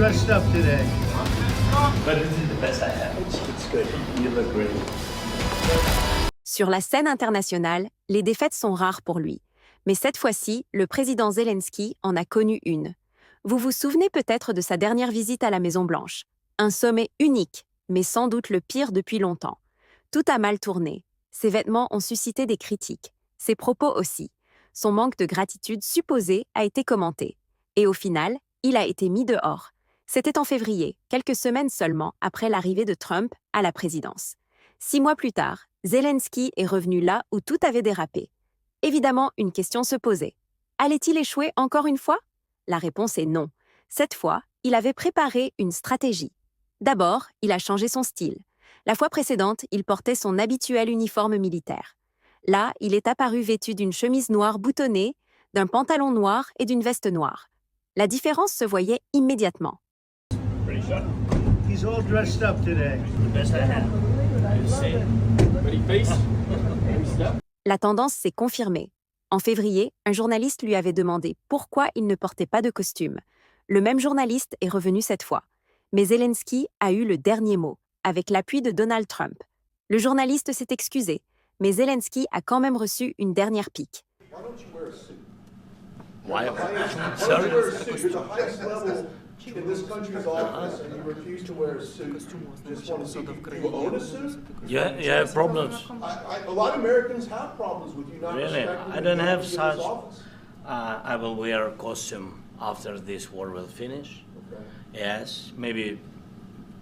dressed up today. But this is the best I have. It's good. You look great. Sur la scène internationale, les défaites sont rares pour lui. Mais cette fois-ci, le président Zelensky en a connu une. Vous vous souvenez peut-être de sa dernière visite à la Maison-Blanche. Un sommet unique, mais sans doute le pire depuis longtemps. Tout a mal tourné. Ses vêtements ont suscité des critiques. Ses propos aussi. Son manque de gratitude supposé a été commenté. Et au final, il a été mis dehors. C'était en février, quelques semaines seulement après l'arrivée de Trump à la présidence. 6 mois plus tard, Zelensky est revenu là où tout avait dérapé. Évidemment, une question se posait. Allait-il échouer encore une fois? La réponse est non. Cette fois, il avait préparé une stratégie. D'abord, il a changé son style. La fois précédente, il portait son habituel uniforme militaire. Là, il est apparu vêtu d'une chemise noire boutonnée, d'un pantalon noir et d'une veste noire. La différence se voyait immédiatement. He's all dressed up today. The best I have. You see? Ready, face? La tendance s'est confirmée. En février, un journaliste lui avait demandé pourquoi il ne portait pas de costume. Le même journaliste est revenu cette fois. Mais Zelensky a eu le dernier mot, avec l'appui de Donald Trump. Le journaliste s'est excusé, mais Zelensky a quand même reçu une dernière pique. Why? Sorry? Sorry? You're the highest level in this country's office, and you refuse to wear a suit. Just want to see, you own a suit? Yeah, you have problems. A lot of Americans have problems with you not Really? respecting I don't the have authority of such. this office. I will wear a costume after this war will finish. Okay. Yes, maybe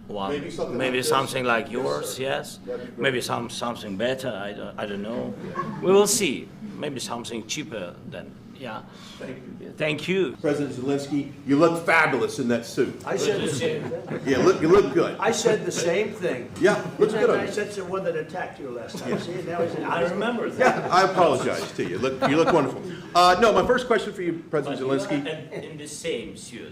one. Maybe something maybe like this. something like Yes, yours. sir. Yes. That'd be great. Maybe something better. I don't know. We will see. Maybe something cheaper than. Yeah. Thank you. Thank you. President Zelensky, you look fabulous in that suit. I said the same thing. Yeah, you look good. I said the same thing. Yeah, looks good on I you. said the one that attacked you last time. See, now he's I remember that. I apologize to you. You look wonderful. No, my first question for you, President Zelensky. In the same suit.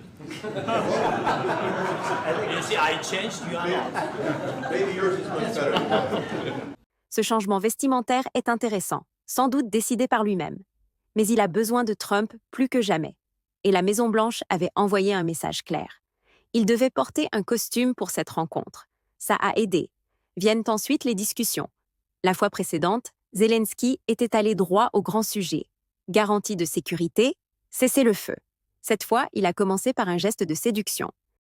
You see, I changed. You are not. Maybe yours is much better than mine. Ce changement vestimentaire est intéressant, sans doute décidé par lui-même. Mais il a besoin de Trump plus que jamais. Et la Maison-Blanche avait envoyé un message clair. Il devait porter un costume pour cette rencontre. Ça a aidé. Viennent ensuite les discussions. La fois précédente, Zelensky était allé droit au grand sujet. Garantie de sécurité, cessez-le-feu. Cette fois, il a commencé par un geste de séduction.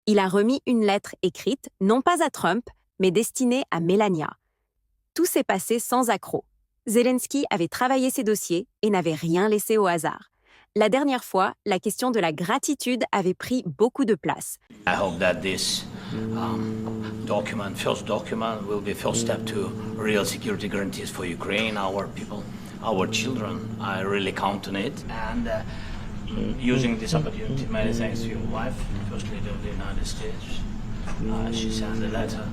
Il a remis une lettre écrite, non pas à Trump, mais destinée à Melania. Tout s'est passé sans accroc. Zelensky avait travaillé ses dossiers et n'avait rien laissé au hasard. La dernière fois, la question de la gratitude avait pris beaucoup de place. I hope that this first document, will be first step to real security guarantees for Ukraine, our people, our children. I really count on it. And using this opportunity, many thanks to your wife, First Lady of the United States. She sent a letter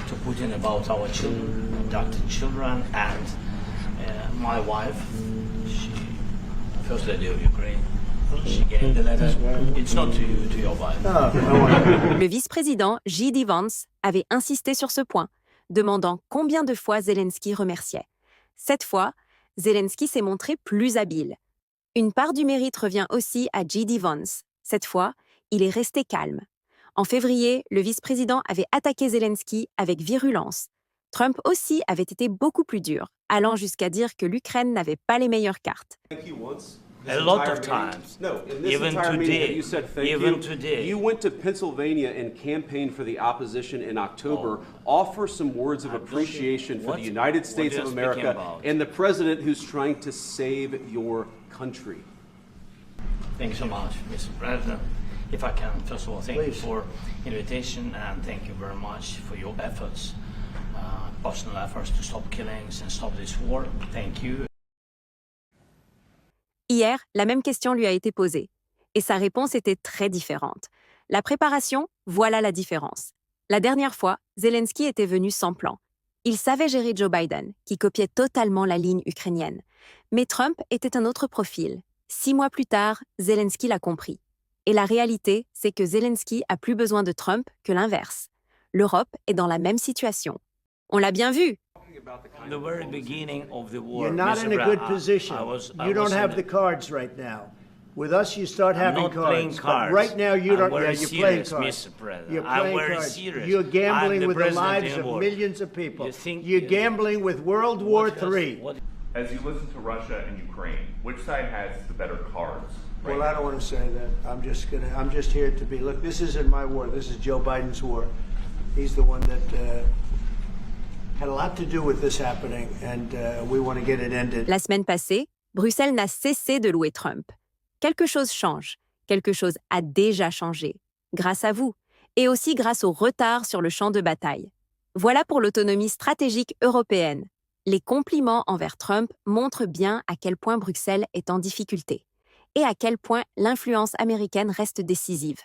to Putin about our children, adopted children, and my wife, she, First Lady of Ukraine, she gave the letter. It's not to you, to your wife. Le vice-président J.D. Vance avait insisté sur ce point, demandant combien de fois Zelensky remerciait. Cette fois, Zelensky s'est montré plus habile. Une part du mérite revient aussi à J.D. Vance. Cette fois, il est resté calme. En février, le vice-président avait attaqué Zelensky avec virulence. Trump aussi avait été beaucoup plus dur, allant jusqu'à dire que l'Ukraine n'avait pas les meilleures cartes. A lot of times. No, in this Even entire meeting, today. have you said thank Even you? today. You went to Pennsylvania and campaigned for the opposition in October. Offer some words of appreciation for What? the United What States are of you America speaking about? and the president who's trying to save your country. Thank you so much, Mr. President. If I can, first of all, thank you Please. for invitation and thank you very much for your efforts, personal efforts to stop killings and stop this war. Thank you. Hier, la même question lui a été posée. Et sa réponse était très différente. La préparation, voilà la différence. La dernière fois, Zelensky était venu sans plan. Il savait gérer Joe Biden, qui copiait totalement la ligne ukrainienne. Mais Trump était un autre profil. 6 mois plus tard, Zelensky l'a compris. Et la réalité, c'est que Zelensky a plus besoin de Trump que l'inverse. L'Europe est dans la même situation. On l'a bien vu. At the very beginning of the war, You're not Mr. in a Brown, good position. I You don't was have in the cards right now. With us, you start I'm having not playing cards. cards. But right now, you I'm don't. very Yeah, you're playing serious, cards. Mr. President. You're I'm playing very cards. serious. You're I'm gambling the with the president lives in of war. millions of people. You think- You're gambling with World War III. What- As you listen to Russia and Ukraine, which side has the better cards? Well, I don't want to say that. I'm just here to be. Look, this isn't my war. This is Joe Biden's war. He's the one that had a lot to do with this happening, and we want to get it ended. La semaine passée, Bruxelles n'a cessé de louer Trump. Quelque chose change, quelque chose a déjà changé, grâce à vous, et aussi grâce au retard sur le champ de bataille. Voilà pour l'autonomie stratégique européenne. Les compliments envers Trump montrent bien à quel point Bruxelles est en difficulté, et à quel point l'influence américaine reste décisive.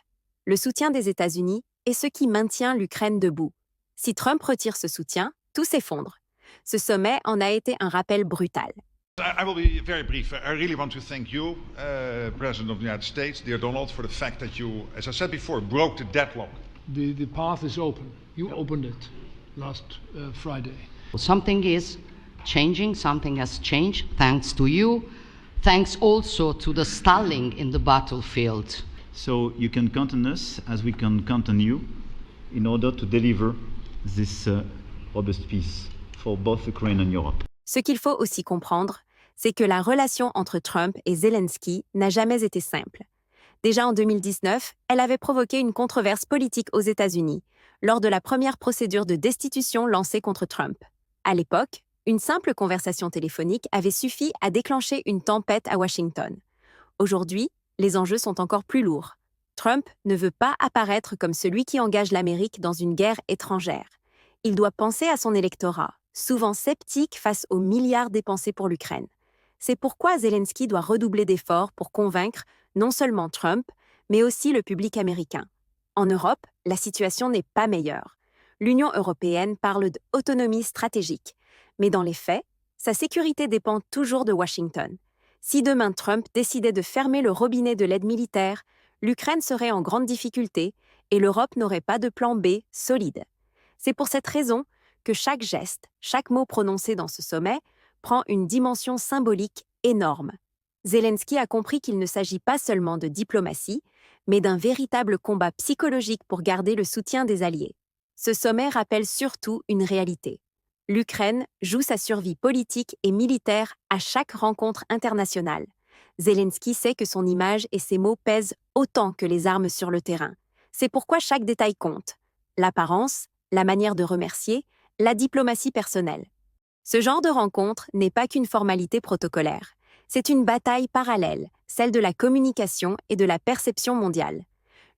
Le soutien des États-Unis est ce qui maintient l'Ukraine debout. Si Trump retire ce soutien, tout s'effondre. Ce sommet en a été un rappel brutal. I will be very brief. I really want to thank you, President of the United States, dear Donald, for the fact that you, as I said before, broke the deadlock. The path is open. You opened it last Friday. Something is changing, something has changed thanks to you, thanks also to the stalling in the battlefield. So you can count on us as we can count on you in order to deliver this robust peace for both Ukraine and Europe. Ce qu'il faut aussi comprendre, c'est que la relation entre Trump et Zelensky n'a jamais été simple. Déjà en 2019, elle avait provoqué une controverse politique aux États-Unis, lors de la première procédure de destitution lancée contre Trump. À l'époque, une simple conversation téléphonique avait suffi à déclencher une tempête à Washington. Aujourd'hui, les enjeux sont encore plus lourds. Trump ne veut pas apparaître comme celui qui engage l'Amérique dans une guerre étrangère. Il doit penser à son électorat, souvent sceptique face aux milliards dépensés pour l'Ukraine. C'est pourquoi Zelensky doit redoubler d'efforts pour convaincre non seulement Trump, mais aussi le public américain. En Europe, la situation n'est pas meilleure. L'Union européenne parle d'autonomie stratégique, mais dans les faits, sa sécurité dépend toujours de Washington. Si demain Trump décidait de fermer le robinet de l'aide militaire, l'Ukraine serait en grande difficulté et l'Europe n'aurait pas de plan B solide. C'est pour cette raison que chaque geste, chaque mot prononcé dans ce sommet prend une dimension symbolique énorme. Zelensky a compris qu'il ne s'agit pas seulement de diplomatie, mais d'un véritable combat psychologique pour garder le soutien des alliés. Ce sommet rappelle surtout une réalité. L'Ukraine joue sa survie politique et militaire à chaque rencontre internationale. Zelensky sait que son image et ses mots pèsent autant que les armes sur le terrain. C'est pourquoi chaque détail compte. L'apparence, la manière de remercier, la diplomatie personnelle. Ce genre de rencontre n'est pas qu'une formalité protocolaire. C'est une bataille parallèle, celle de la communication et de la perception mondiale.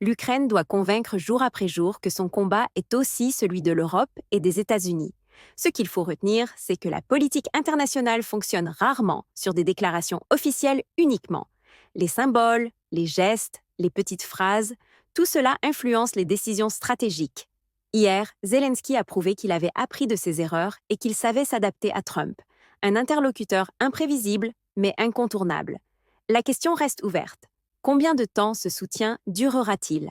L'Ukraine doit convaincre jour après jour que son combat est aussi celui de l'Europe et des États-Unis. Ce qu'il faut retenir, c'est que la politique internationale fonctionne rarement sur des déclarations officielles uniquement. Les symboles, les gestes, les petites phrases, tout cela influence les décisions stratégiques. Hier, Zelensky a prouvé qu'il avait appris de ses erreurs et qu'il savait s'adapter à Trump, un interlocuteur imprévisible mais incontournable. La question reste ouverte. Combien de temps ce soutien durera-t-il?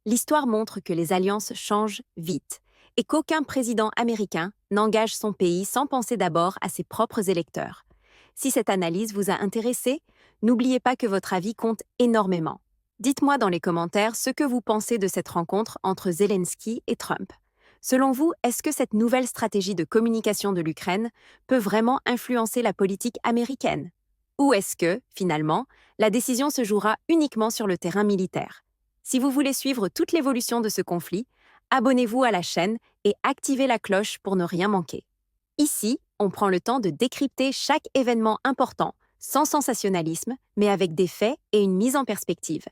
L'histoire montre que les alliances changent vite et qu'aucun président américain n'engage son pays sans penser d'abord à ses propres électeurs. Si cette analyse vous a intéressé, n'oubliez pas que votre avis compte énormément. Dites-moi dans les commentaires ce que vous pensez de cette rencontre entre Zelensky et Trump. Selon vous, est-ce que cette nouvelle stratégie de communication de l'Ukraine peut vraiment influencer la politique américaine? Ou est-ce que, finalement, la décision se jouera uniquement sur le terrain militaire? Si vous voulez suivre toute l'évolution de ce conflit, abonnez-vous à la chaîne et activez la cloche pour ne rien manquer. Ici, on prend le temps de décrypter chaque événement important, sans sensationnalisme, mais avec des faits et une mise en perspective.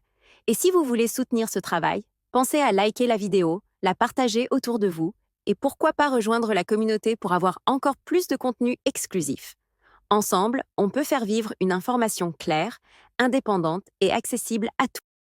Et si vous voulez soutenir ce travail, pensez à liker la vidéo, la partager autour de vous et pourquoi pas rejoindre la communauté pour avoir encore plus de contenu exclusif. Ensemble, on peut faire vivre une information claire, indépendante et accessible à tous.